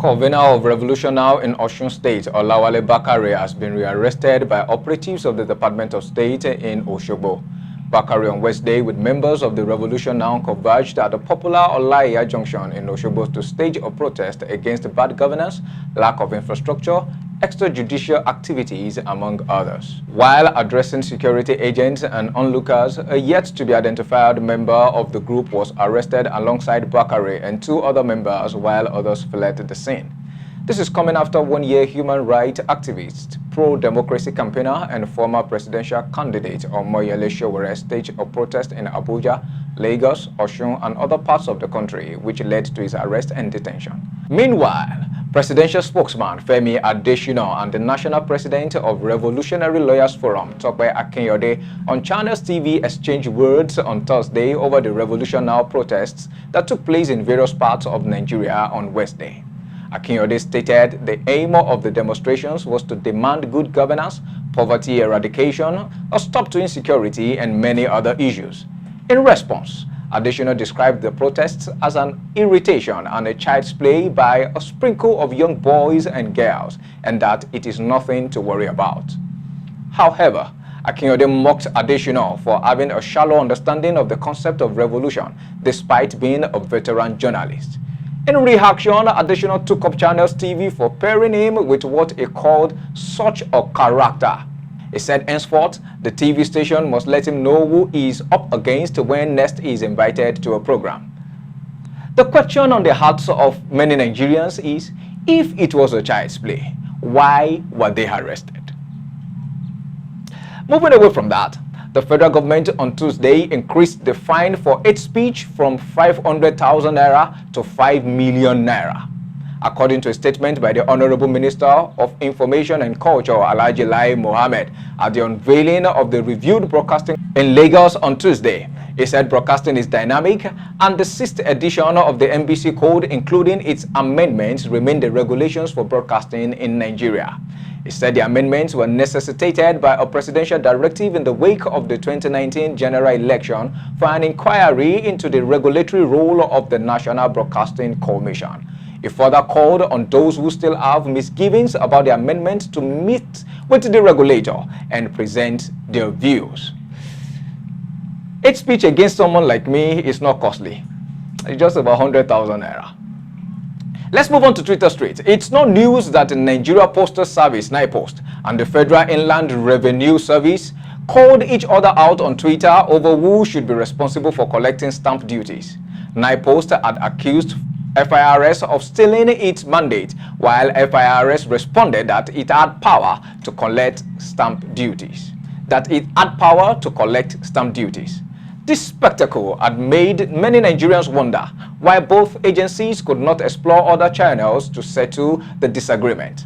Convener of RevolutionNow in Osun State, Olawale Bakare, has been rearrested by operatives of the Department of State in Osogbo. Bakare on Wednesday, with members of the RevolutionNow, converged at the popular Olaiya Junction in Osogbo to stage a protest against bad governance, lack of infrastructure, extrajudicial activities, among others. While addressing security agents and onlookers, a yet-to-be-identified member of the group was arrested alongside Bakare and two other members, while others fled the scene. This is coming after 1 year human rights activist, pro-democracy campaigner, and former presidential candidate Omoyele Sowore staged a protest in Abuja, Lagos, Osun, and other parts of the country, which led to his arrest and detention. Meanwhile, presidential spokesman Femi Adesina and the national president of Revolutionary Lawyers Forum, Tope Akinyode, on Channels TV exchanged words on Thursday over the RevolutionNow protests that took place in various parts of Nigeria on Wednesday. Akinyode stated the aim of the demonstrations was to demand good governance, poverty eradication, a stop to insecurity, and many other issues. In response, Adesina described the protests as an irritation and a child's play by a sprinkle of young boys and girls, and that it is nothing to worry about. However, Akinyode mocked Adesina for having a shallow understanding of the concept of revolution, despite being a veteran journalist. In reaction, Adesina took up Channels TV for pairing him with what he called such a character. He said henceforth, the TV station must let him know who he is up against when next he is invited to a program. The question on the hearts of many Nigerians is, if it was a child's play, why were they arrested? Moving away from that, the federal government on Tuesday increased the fine for hate speech from 500,000 naira to 5 million naira. According to a statement by the Honorable Minister of Information and Culture, Alhaji Lai Mohammed, at the unveiling of the reviewed broadcasting in Lagos on Tuesday, he said broadcasting is dynamic and the 6th edition of the NBC Code, including its amendments, remain the regulations for broadcasting in Nigeria. He said the amendments were necessitated by a presidential directive in the wake of the 2019 general election for an inquiry into the regulatory role of the National Broadcasting Commission. He further called on those who still have misgivings about the amendment to meet with the regulator and present their views. Hate speech against someone like me is not costly. It's just about 100,000 naira. Let's move on to Twitter Street. It's no news that the Nigeria Postal Service, NIPOST, and the Federal Inland Revenue Service called each other out on Twitter over who should be responsible for collecting stamp duties. NIPOST had accused FIRS of stealing its mandate, while FIRS responded that it had power to collect stamp duties. This spectacle had made many Nigerians wonder why both agencies could not explore other channels to settle the disagreement.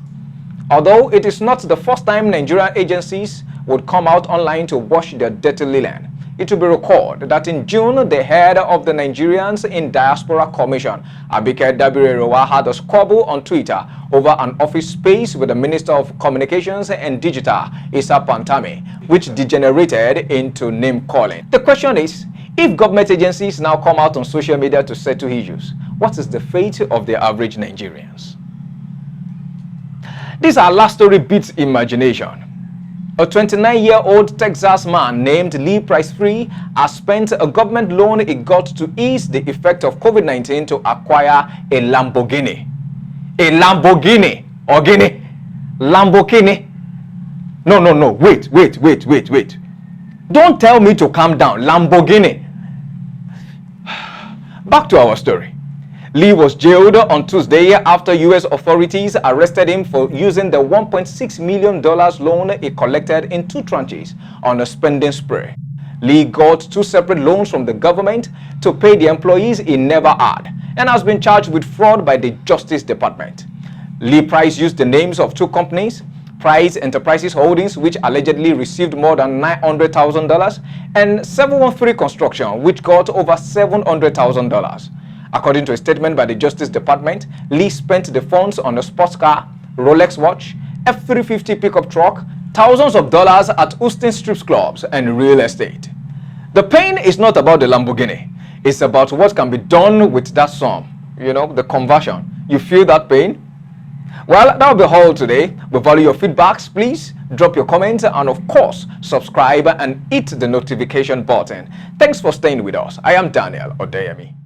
Although it is not the first time Nigerian agencies would come out online to wash their dirty linen, it will be recalled that in June, the head of the Nigerians in Diaspora Commission, Abike Dabirewa, had a squabble on Twitter over an office space with the Minister of Communications and Digital, Issa Pantami, which degenerated into name-calling. The question is, if government agencies now come out on social media to settle issues, what is the fate of the average Nigerians? This our last story beats imagination. A 29-year-old Texas man named Lee Price-Free has spent a government loan he got to ease the effect of COVID-19 to acquire a Lamborghini. A Lamborghini. Or Guinea. Lamborghini. No. Wait. Don't tell me to calm down. Lamborghini. Back to our story. Lee was jailed on Tuesday after U.S. authorities arrested him for using the $1.6 million loan he collected in 2 tranches on a spending spree. Lee got 2 separate loans from the government to pay the employees he never had and has been charged with fraud by the Justice Department. Lee Price used the names of 2 companies, Price Enterprises Holdings, which allegedly received more than $900,000, and 713 Construction, which got over $700,000. According to a statement by the Justice Department, Lee spent the funds on a sports car, Rolex watch, F-350 pickup truck, thousands of dollars at Houston strip clubs, and real estate. The pain is not about the Lamborghini. It's about what can be done with that sum. You know, the conversion. You feel that pain? Well, that'll be all today. We value your feedbacks. Please drop your comments and, of course, subscribe and hit the notification button. Thanks for staying with us. I am Daniel Odeyemi.